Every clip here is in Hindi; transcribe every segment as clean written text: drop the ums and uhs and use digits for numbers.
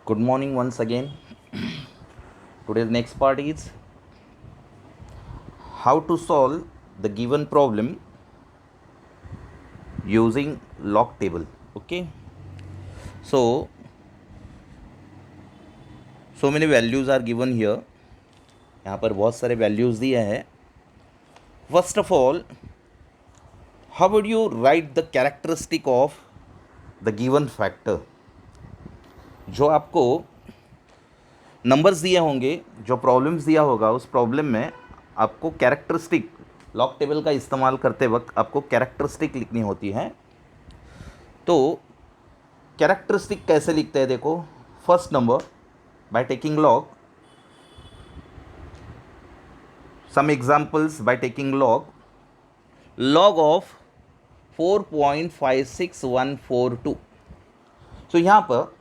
Good morning once again. Today's next part is how to solve the given problem using log table. Okay. So many values are given here. यहाँ पर बहुत सारे values दिए हैं. First of all, how would you write the characteristic of the given factor? जो आपको नंबर्स दिए होंगे, जो प्रॉब्लम्स दिया होगा, उस प्रॉब्लम में आपको कैरेक्टरिस्टिक लॉग टेबल का इस्तेमाल करते वक्त आपको कैरेक्टरिस्टिक लिखनी होती है. तो कैरेक्टरिस्टिक कैसे लिखते हैं देखो. First number by taking log. Some examples by taking log of 4.56142. So यहाँ पर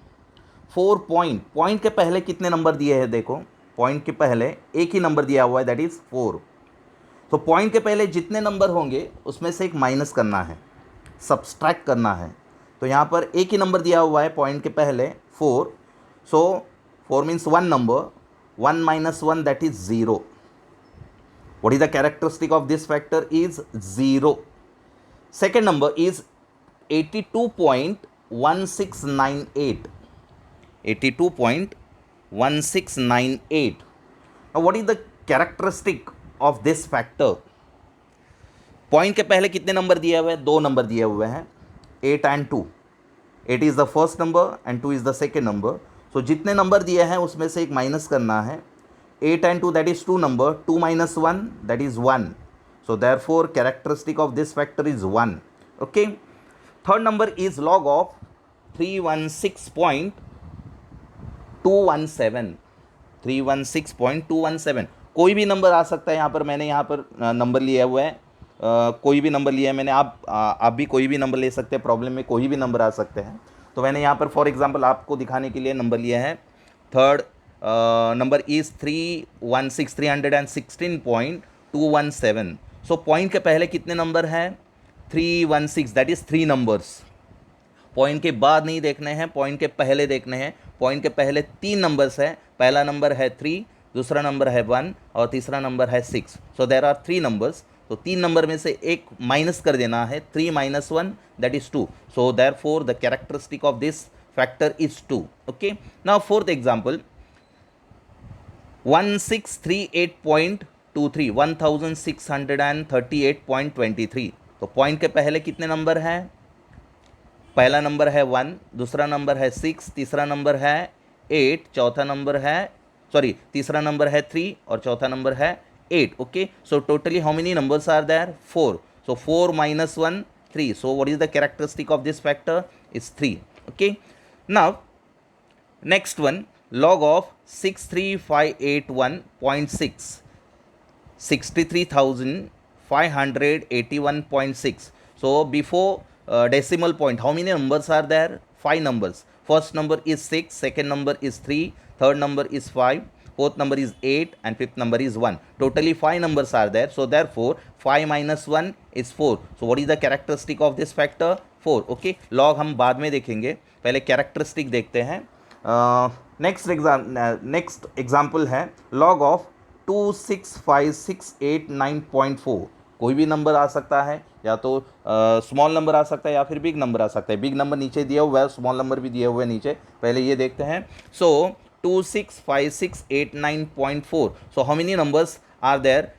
4 पॉइंट के पहले कितने नंबर दिए हैं देखो. पॉइंट के पहले एक ही नंबर दिया हुआ है, दैट इज़ 4. तो पॉइंट के पहले जितने नंबर होंगे उसमें से एक माइनस करना है, सब्सट्रैक्ट करना है. तो यहाँ पर एक ही नंबर दिया हुआ है पॉइंट के पहले 4. सो 4 means one number. 1 minus 1 that is 0. What is the characteristic of this factor is 0. Second number is 82.1698. 82.1698. Now what is the characteristic of this factor? Point के पहले कितने नंबर दिए हुए हैं? 2 नंबर दिए हुए हैं, 8 and 2. 8 is the first number and 2 is the second number. So जितने नंबर दिए हैं उसमें से एक माइनस करना है. 8 and 2 that is 2 number. 2 minus 1 that is 1. So therefore characteristic of this factor is 1. Okay. Third number is log of 316.217. 316.217. कोई भी नंबर आ सकता है यहाँ पर. मैंने यहाँ पर नंबर लिया हुआ है, कोई भी नंबर लिया है मैंने. आप भी कोई भी नंबर ले सकते हैं. प्रॉब्लम में कोई भी नंबर आ सकते हैं. तो मैंने यहाँ पर फॉर एग्जांपल आपको दिखाने के लिए नंबर लिया है. Third number is 316.217. So point के पहले कितने नंबर हैं? 316, दैट इज़ 3 नंबर्स. पॉइंट के बाद नहीं देखने हैं, पॉइंट के पहले देखने हैं. पॉइंट के पहले 3 नंबर्स हैं. पहला नंबर है 3, दूसरा नंबर है 1 और तीसरा नंबर है 6. So there are 3 numbers. तो 3 नंबर में से एक माइनस कर देना है. 3 minus 1 that is 2. So therefore the characteristic of this factor is 2. Okay. Now fourth example, 1638.23. 1638.23. तो पॉइंट के पहले कितने नंबर हैं? पहला नंबर है 1, दूसरा नंबर है 6, तीसरा नंबर है 8, चौथा नंबर है तीसरा नंबर है 3 और चौथा नंबर है 8. Okay. So totally how many numbers are there? 4. So 4 minus 1, 3. So what is the characteristic of this factor? Is 3. Okay. Now next one, log of 63581.6. 63,581.6. So before decimal point, how many numbers are there? 5 numbers. First number is 6, second number is 3, third number is 5, fourth number is 8 and fifth number is 1. Totally 5 numbers are there. So therefore 5 minus 1 is 4. So what is the characteristic of this factor? 4. Okay. log हम बाद में देखेंगे, पहले characteristic देखते हैं. नेक्स्ट एग्जाम्पल है log ऑफ 265,689.4. कोई भी नंबर आ सकता है, या तो स्मॉल नंबर आ सकता है या फिर बिग नंबर आ सकता है. बिग नंबर नीचे दिया हुआ है, स्मॉल नंबर भी दिए हुए हैं नीचे. पहले ये देखते हैं. सो 265,689.4. So how many numbers are there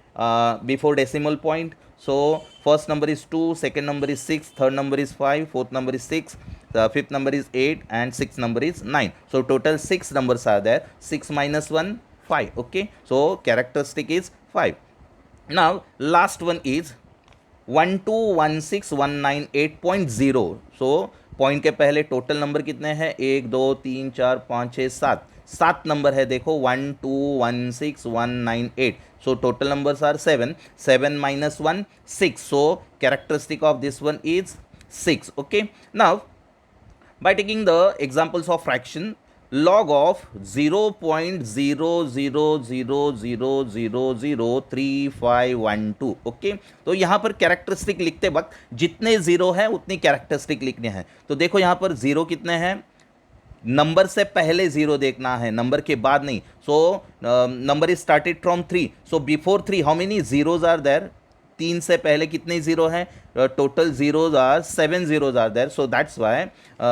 before decimal point? So first number is 2, second number is 6, third number is 5, fourth number is 6, the fifth number is 8 and sixth number is 9. So total 6 numbers are there. 6 minus 1, 5. Okay. So characteristic is 5. Now last one is 1216198.0. So point के पहले टोटल नंबर कितने हैं? 1 2 3 4 5 6 7. 7 नंबर है देखो. 1216198. So total numbers are 7. 7 minus 1, 6. So characteristic of this one is 6. Okay. Now by taking the examples of fraction, log of 0.0000003512. Okay. तो यहाँ पर कैरेक्टरिस्टिक लिखते वक्त जितने जीरो है उतनी कैरेक्टरिस्टिक लिखने हैं. तो देखो यहाँ पर जीरो कितने हैं? नंबर से पहले जीरो देखना है, नंबर के बाद नहीं. So number is started from 3. So before 3 how many zeros are there? 3 से पहले कितने जीरो हैं? Total zeros are 7 zeros are there. So that's why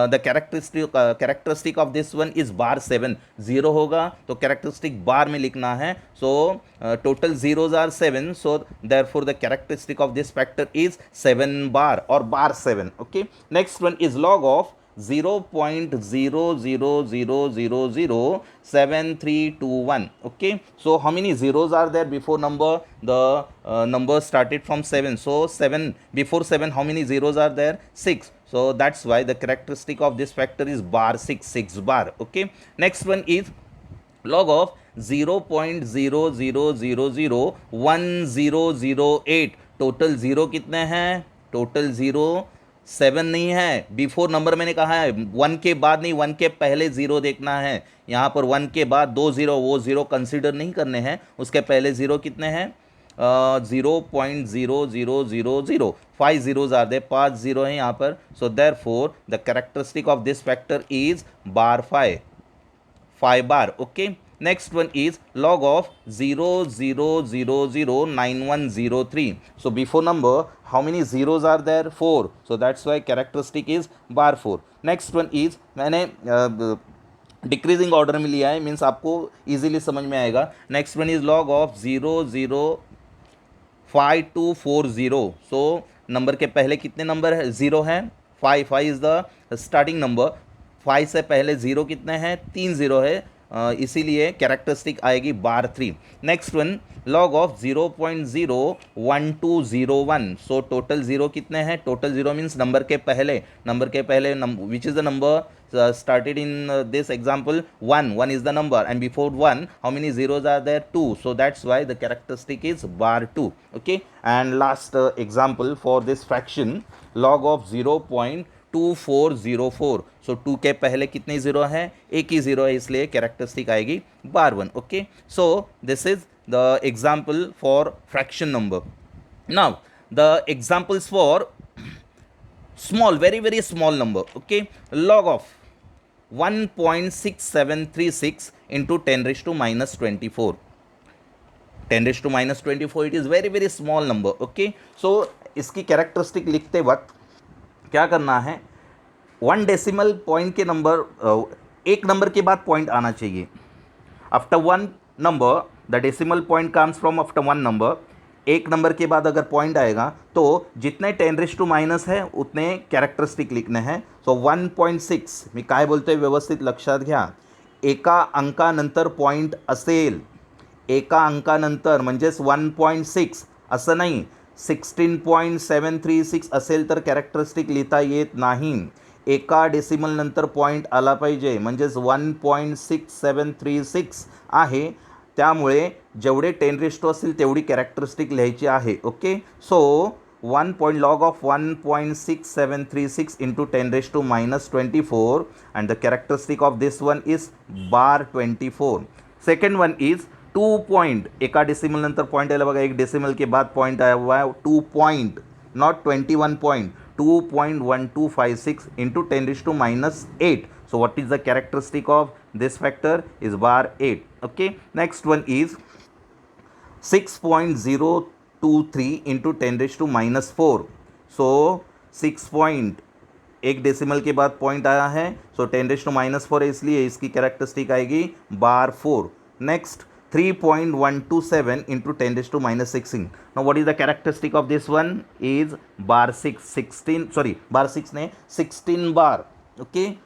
the characteristic of this one is bar 7. Zero होगा तो कैरेक्टरिस्टिक बार में लिखना है. So total zeros are 7. So therefore the characteristic of this factor is 7 bar और bar 7. Okay, next one is log of 0.00007321. Okay, so how many zeros are there before number? The number started from 7. So 7 before 7 how many zeros are there? 6. So that's why the characteristic of this factor is bar 6, 6 bar. Okay, next one is log of 0.00001008. Total zero कितने हैं? टोटल जीरो 7 नहीं है. बिफोर नंबर मैंने कहा है 1 के बाद नहीं, 1 के पहले जीरो देखना है. यहाँ पर 1 के बाद 2 जीरो, वो जीरो कंसिडर नहीं करने हैं. उसके पहले जीरो कितने हैं? 0.0000. 5 zeros आर दे, 5 जीरो हैं यहाँ पर. So therefore the characteristic of this factor is bar 5, 5 bar. Okay, next one is log of 0.00009103. So before number how many zeros are there? 4. So that's why characteristic is bar 4. Next one is मैंने डिक्रीजिंग ऑर्डर में लिया है, मीन्स आपको इजीली समझ में आएगा. Next one is log of 0.05240. So number के पहले कितने नंबर है? जीरो हैं. 5, 5 इज द स्टार्टिंग नंबर. 5 से पहले जीरो कितने हैं? 3 जीरो है. इसीलिए कैरेक्टरिस्टिक आएगी बार 3. Next one log of 0.01201. So total zero कितने हैं? टोटल जीरो मीन्स नंबर के पहले which is the number started in this example 1 is the number, and before 1 how many zeros are there? 2. So that's why the characteristic is bar 2. Okay, and last example for this fraction, log of 0.2404. सो 2 के पहले कितने जीरो हैं? एक ही जीरो है, इसलिए कैरेक्टरिस्टिक आएगी बार 1. Okay, so this is the example for fraction number. Now the examples for small, very very small number. Okay, log of 1.6736 into 10 raised to minus 24. 10 raised to minus 24, it is very very small number. Okay, so इसकी कैरेक्टरिस्टिक लिखते वक्त क्या करना है? 1 डेसिमल पॉइंट के नंबर, एक नंबर के बाद पॉइंट आना चाहिए. After 1 number the decimal point comes from after 1 number. एक नंबर के बाद अगर पॉइंट आएगा तो जितने 10 रेज टू मायनस है उतने कॅरेक्टरिस्टिक लिखणे है. सो 1.6 मी काय बोलतोय व्यवस्थित लक्षात घ्या. एका अंकानंतर पॉइंट असेल, एका अंकानंतर म्हणजेच 1.6 असं नाही. 16.736 असेल तर कॅरेक्टरिस्टिक लिहिता येत नाही. एका डेसिमल नंतर पॉइंट आला पाहिजे, म्हणजेच 1.6736 आहे. त्यामुळे जेवढे 10 रेज टू असेल तेवढी कॅरेक्टरिस्टिक लिहायची आहे. Okay, so 1 point log of 1.6736 into 10 raised to minus 24, and the characteristic of this one is bar 24. Second one is 2 point. एका डेसिमल नंतर पॉइंट आला बघा, एक डेसिमल के बाद पॉइंट आया हुआ है 2 point, not 21 point. 2.1256 into 10 raised to minus 8. So what is the characteristic of this factor? Is bar 8. Okay, next one is 6.023 into 10 raised to minus 4. So 6 point, एक डेसिमल के बाद पॉइंट आया है, सो 10 रेज टू माइनस 4 है, इसलिए इसकी कैरेक्टरिस्टिक आएगी बार 4. Next 3.127 into 10 raised to minus 16. Now what is the characteristic of this one? Is bar 6. 16, sorry, bar 6 ने 16 bar. Okay,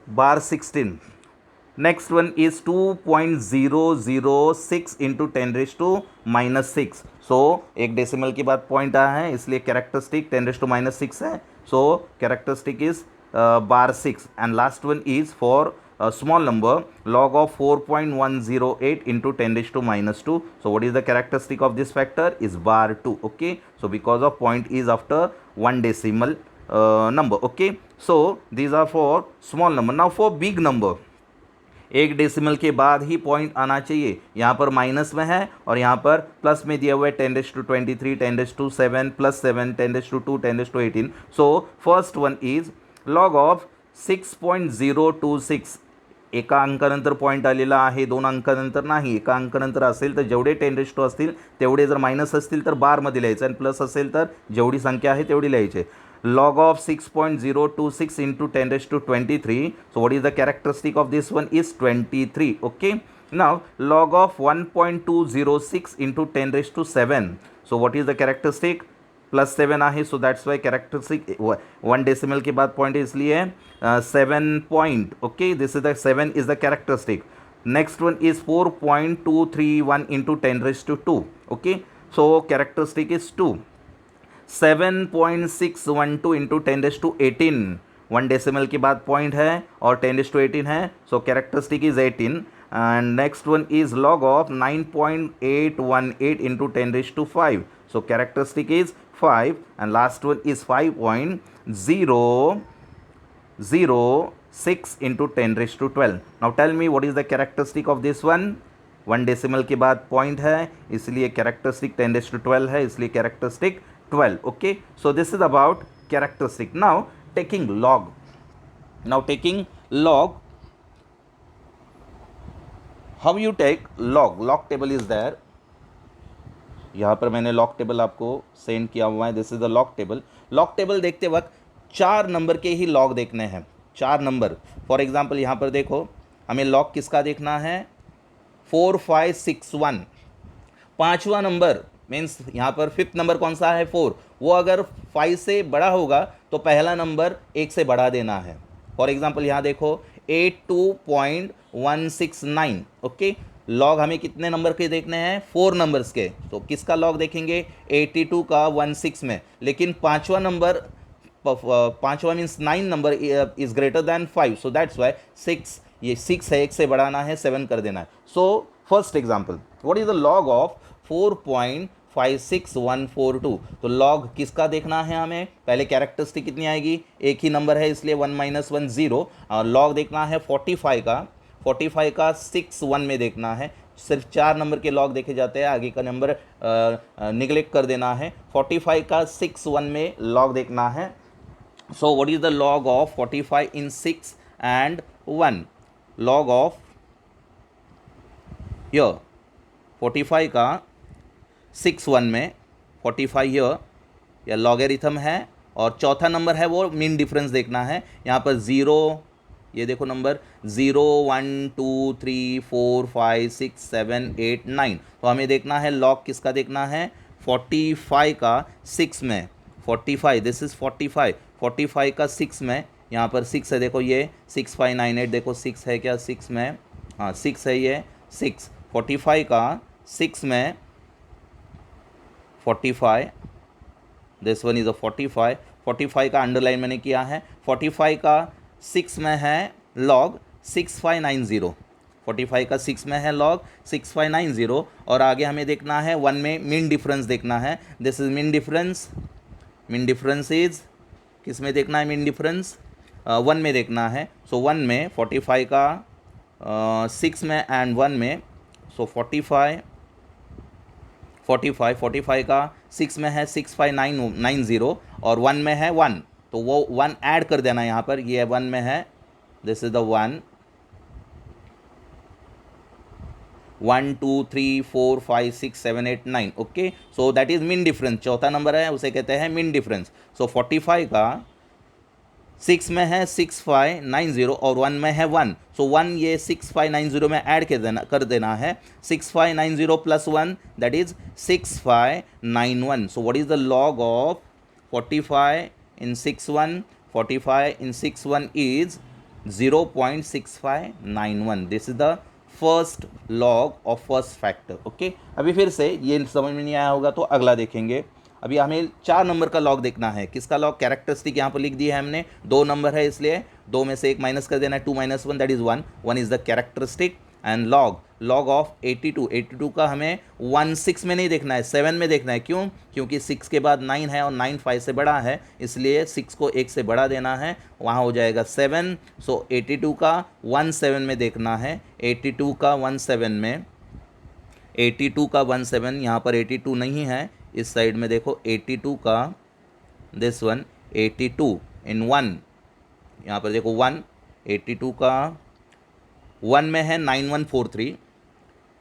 bar 16. Next one is 2.006 into 10 raised to minus 6. So एक डेसिमल के बाद पॉइंट आया है, इसलिए कैरेक्टरिस्टिक 10 raised to minus 6 है. So characteristic is bar 6. And last one is for small number, log of 4.108 into 10 raised to minus 2. So what is the characteristic of this factor? Is bar 2. Okay, so because of point is after 1 decimal number. Okay, so these are for small number. Now for big number, एक डेसिमल के बाद ही पॉइंट आना चाहिए. यहाँ पर माइनस में है और यहाँ पर प्लस में दिया हुआ है 10 raised to 23, 10 raised to 7 plus 7, 10 raised to 2, 10 raised to 18. So first one is log of 6.026 एका अंकानंतर पॉईंट आलेला आहे, दोन अंकानंतर नाही. एका अंकानंतर असेल तर जेवढे 10⁻² असतील तेवढे, जर मायनस असतील तर बारमध्ये लिहायचं, आणि प्लस असेल तर जेवढी संख्या आहे तेवढी लिहायची. Log of 6.026 into 10⁻23. So what is the characteristic of this one is 23. Okay. Now log of 1.206 into 10⁻7. So what is the characteristic? Plus 7 आहे. So that's why characteristic 1 decimal के बाद पॉइंट इसलिए 7 point. Okay, this is the 7 is the characteristic. Next one is 4.231 into 10⁻². Okay, so characteristic is 2. 7.612 into 10⁻18. 1 decimal के बाद पॉइंट है और 10⁻18 है. So characteristic is 18. And next one is log of 9.818 into 10⁻5. So characteristic is 5, and last one is 5.006 into 10⁻12. Now tell me what is the characteristic of this one. 1 decimal के बाद पॉइंट है इसलिए कैरेक्टरिस्टिक 10⁻12 है, इसलिए characteristic 12. Okay, so this is about characteristic. Now taking log. How you take log. Log table is there. यहाँ पर मैंने लॉग टेबल आपको सेंड किया हुआ है. This is the log table. Log table देखते वक्त 4 नंबर के ही लॉग देखने हैं. 4 नंबर. फॉर एग्जांपल यहाँ पर देखो, हमें लॉग किसका देखना है? 4561. 5वां नंबर मीन्स यहाँ पर 5th नंबर कौन सा है? 4. वो अगर 5 से बड़ा होगा तो पहला नंबर 1 से बढ़ा देना है. फॉर एग्जांपल यहाँ देखो 82.169. ओके, लॉग हमें कितने नंबर के देखने हैं? 4 नंबर्स के. तो किसका लॉग देखेंगे? 82 का 16 में. लेकिन 5वां नंबर, 5वां means 9 number is greater than 5. So that's why 6, ये 6 है, 1 से बढ़ाना है, 7 कर देना है. So first example, what is the log of 4.56142. तो लॉग किसका देखना है हमें? पहले कैरेक्टरिस्टिक कितनी आएगी? एक ही नंबर है इसलिए 1 - 1 0. और लॉग देखना है 45 का. 45 का 6 1 में देखना है. सिर्फ 4 नंबर के लॉग देखे जाते हैं, आगे का नंबर निगलेक्ट कर देना है. 45 का 6 1 में लॉग देखना है. So what is the log of 45 in 6 and 1? Log of here 45 का 6 1 में 45 हियर, या लॉगरिथम है. और चौथा नंबर है वो मीन डिफरेंस देखना है. यहाँ पर 0, ये देखो नंबर 0 1 2 3 4 5 6 7 8 9. तो हमें देखना है लॉग किसका देखना है? 45 का 6 में. 45, दिस इज़ 45. 45 का 6 में, यहाँ पर 6 है, देखो ये 6 5 9 8. देखो 6 है क्या 6 में? हाँ 6 है, ये 6. 45 का 6 में 45, दिस वन इज़ अ 45. 45 का अंडरलाइन मैंने किया है. 45 का 6 में है लॉग 6590. 45 का 6 में है लॉग 6590. और आगे हमें देखना है 1 में मीन डिफरेंस देखना है. This is mean difference. Mean difference is किस में देखना है? मीन डिफरेंस 1 में देखना है. सो 1 में 45 का 6 में एंड 1 में. सो 45 का 6 में है 6590 और 1 में है 1. तो वो 1 ऐड कर देना यहाँ पर. ये 1 में है, this is the 1 1 2 3 4 5 6 7 8 9. Okay, so that is mean difference. चौथा नंबर है उसे कहते हैं मीन डिफरेंस. सो 45 का 6 में है 6590 और 1 में है 1. सो 1 ये 6590 में ऐड कर देना है. 6590 plus 1 that is 6591. So what is the log of 45 in 6 1? 45 in 6 1 is 0.6591. This is the first log of first factor. Okay, अभी फिर से ये समझ में नहीं आया होगा तो अगला देखेंगे. अभी हमें 4 नंबर का लॉग देखना है. किसका लॉग? कैरेक्टरिस्टिक यहाँ पर लिख दी है हमने. 2 नंबर है इसलिए 2 में से 1 माइनस कर देना है. 2 - 1 that is 1. 1 is the characteristic. And log of 82 का हमें 1 6 में नहीं देखना है, 7 में देखना है. क्यों? क्योंकि 6 के बाद 9 है और 9 5 से बड़ा है, इसलिए 6 को 1 से बढ़ा देना है. वहाँ हो जाएगा 7. सो 82 का 1 7 में देखना है. 82 का 1 7 में, 82 का 1 7. यहाँ पर 82 नहीं है, इस साइड में देखो 82 का दिस वन 82 इन 1 यहाँ पर देखो 1, 82 का 1 में है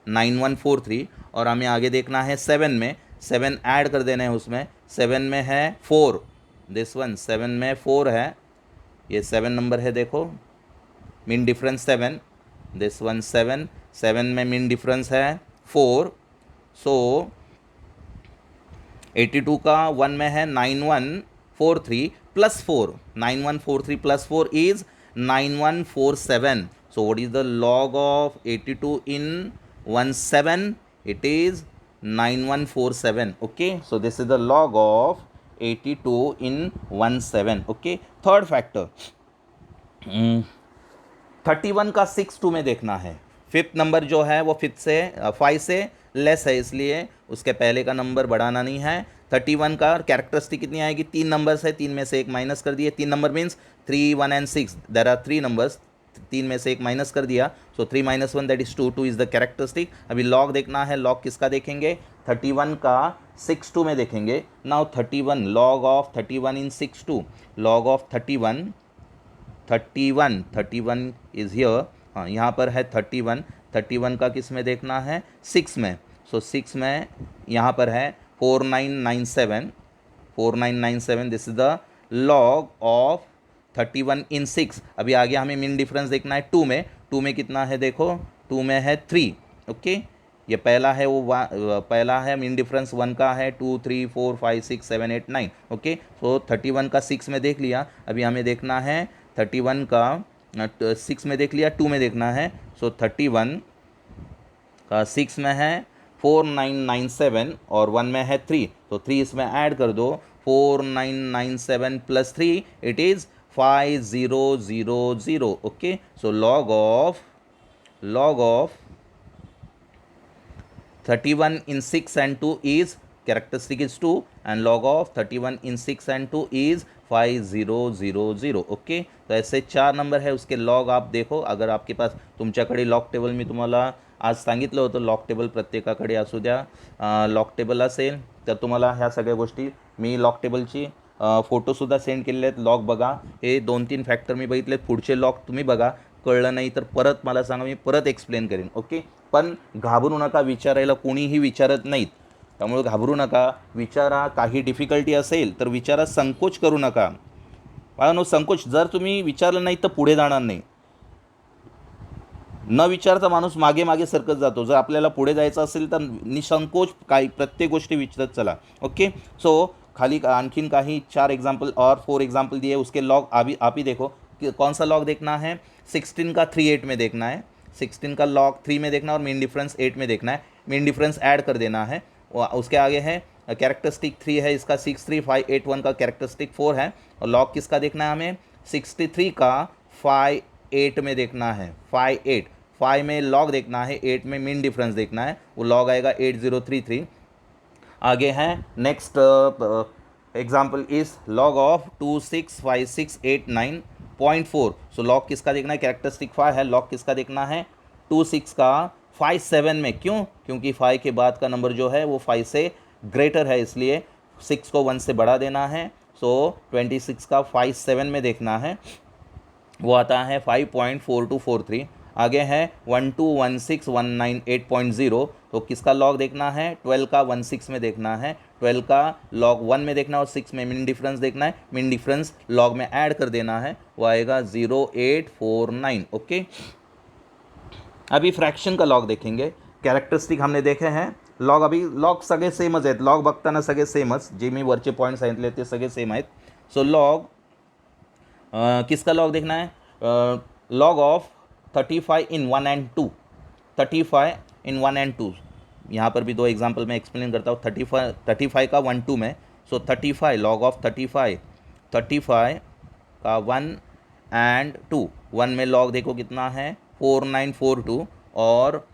9143 और हमें आगे देखना है 7 में, 7 ऐड कर देना है उसमें, 7 में है 4, दिस वन 7 में 4 है, ये 7 नंबर है देखो, मीन डिफरेंस 7, दिस वन 7, 7 में मीन डिफरेंस है 4, सो 82 का 1 में है 9143 plus 4, 9143 plus 4 is 9147. So what is the log of 82 in 17? It is 9147. Okay, so this is the log of 82 in 17. Okay, third factor, 31 का 6 2 में देखना है। फिफ्थ नंबर जो है वो 5 से लेस है, इसलिए उसके पहले का नंबर बढ़ाना नहीं है। 31 का कैरेक्टरिस्टिक कितनी आएगी, 3 नंबर्स है, 3 में से एक माइनस कर दिए, 3 number means 3, 1 and 6, there are 3 numbers, 3 में से एक माइनस कर दिया, so 3 - 1 that is 2, 2 is the characteristic. अभी लॉग देखना है, लॉग किसका देखेंगे, 31 का 6 2 में देखेंगे। Now 31 log of 31 in 6 2, log of 31 is here, हाँ यहाँ पर है 31 का किस में देखना है, 6 में, सो 6 में यहाँ पर है 4997, this is the log of 31 इन 6। अभी आगे हमें मीन डिफरेंस देखना है 2 में, 2 में कितना है देखो, 2 में है 3, ओके, ये पहला है वो पहला है मीन डिफरेंस 1 का है, 2 3 4 5 6 7 8 9, ओके, सो 31 का 6 में देख लिया। अभी हमें देखना है 31 का 6 में देख लिया, 2 में देखना है, सो 31 का 6 में है 4997 और 1 में है 3, तो 3 इसमें ऐड कर दो, 4997 plus 3 it is 5000, okay, so log of 31 in 6 and 2 is, characteristic is 2 and log of 31 in 6 and 2 is 5000, okay. तो ऐसे 4 नंबर है, उसके लॉग आप देखो, अगर आपके पास तुमच्याकडे लॉग टेबल मी तुम्हाला आज सांगितलं होतं लॉग टेबल प्रत्येकाकडे असू द्या, लॉग टेबल असेल तर तुम्हाला ह्या सगळ्या गोष्टी, मी लॉग टेबलची फोटोसुद्धा सेंड केलेले आहेत, लॉग बघा, हे 2-3 फॅक्टर मी बघितलेत, पुढचे लॉग तुम्ही बघा, कळलं नाही तर परत मला सांगा, मी परत एक्सप्लेन करेन, ओके। पण घाबरू नका, विचारायला कोणीही विचारत नाहीत, त्यामुळे घाबरू नका, विचारा, काही डिफिकल्टी असेल तर विचारा, संकोच करू नका बाळांनो, संकोच, जर तुम्ही विचारलं नाही तर पुढे जाणार नाही, न विचारता माणूस मागे मागे सरकत जातो, जर आपल्याला पुढे जायचं असेल तर निसंकोच काही प्रत्येक गोष्टी विचारत चला, ओके। सो खाली आणखीन काही 4 एग्जाम्पल और 4 एग्जाम्पल दिए, उसके लॉग अभी आप ही देखो कि कौन सा लॉग देखना है, 16 का 3 8 में देखना है, 16 का लॉग 3 में देखना है और मीन डिफरेंस 8 में देखना है, मीन डिफरेंस ऐड कर देना है, उसके आगे है कैरेक्टरिस्टिक 3 है, इसका 63581 का कैरेक्टरिस्टिक 4 है, और लॉग किसका देखना है हमें, 63 का 58 में देखना है, 5 में लॉग देखना है, 8 में मीन डिफरेंस देखना है, वो लॉग आएगा 8033। आगे है next example is log of 265689.4, so log किसका देखना है, कैरेक्टरिस्टिक 5 है, लॉग किसका देखना है, 26 का 57 में, क्यों, क्योंकि 5 के बाद का नंबर जो है वो 5 से ग्रेटर है, इसलिए 6 को 1 से बढ़ा देना है, सो 26 का 57 में देखना है, वो आता है 5.4243। आगे है 1216198.0, तो किसका लॉग देखना है, 12 का 16 में देखना है, 12 का लॉग 1 में देखना है और 6 में मीन डिफरेंस देखना है, मीन डिफरेंस लॉग में ऐड कर देना है, वो आएगा 0849, ओके। अभी फ्रॅक्शन का लॉग देखेंगे, कैरेक्टरिस्टिक हमने देखे हैं, लॉग अभी लॉग सगळे सेमच आहेत, लॉग बघताना सगळे सेमच, जे मी वरचे पॉईंट सांगितले ते सगळे सेम आहेत, सो लॉग किसका लॉग देखना है, log of 35 in 1 and 2, 35 in 1 and 2, यहाँ पर भी 2 एग्जाम्पल मैं एक्सप्लेन करता हूँ, 35 का 1 2 में, सो 35 लॉग ऑफ 35 का 1 and 2, 1 में लॉग देखो कितना है 4942 और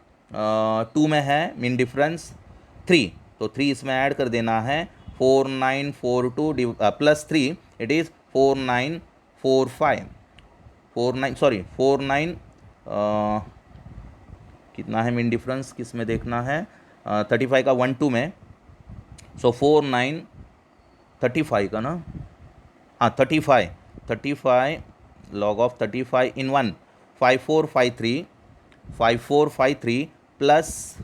2 में है मीन डिफरेंस 3, तो 3 इसमें ऐड कर देना है, 4942 प्लस 3 इट इज़ 49 कितना है मीन डिफरेंस, किस में देखना है, 35 का 1 2 में, सो 35 का ना, हाँ 35 log of 35 in 1, 5453, 5453 plus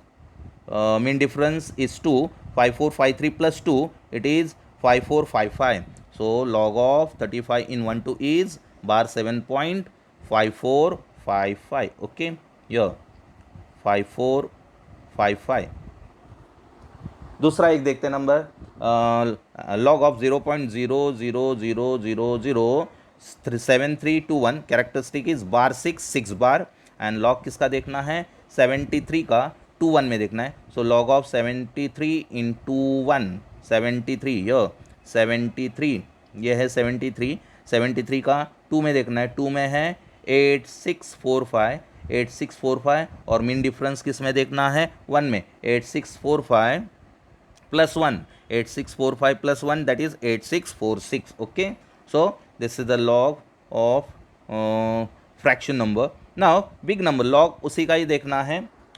mean difference is 2, 5453 plus 2, it is 5455. So log of 35 in 1 2 is bar 7.5455. Okay, here 5455. दूसरा एक देखते हैं number, log of 0.000007321, characteristic is bar 6 bar, and log किसका देखना है 73 का 2 1 में देखना है. सो log ऑफ 73 इंटू 1, 73 ये 73, ये है 73, 73 का 2 में देखना है, 2 में है 8645, 8645, और मीन डिफरेंस किस में देखना है 1 में, 8645 plus 1, 8645 plus 1, that is 8646. Okay, so this is the log of fraction number. Now big number, log उसी का ही देखना है,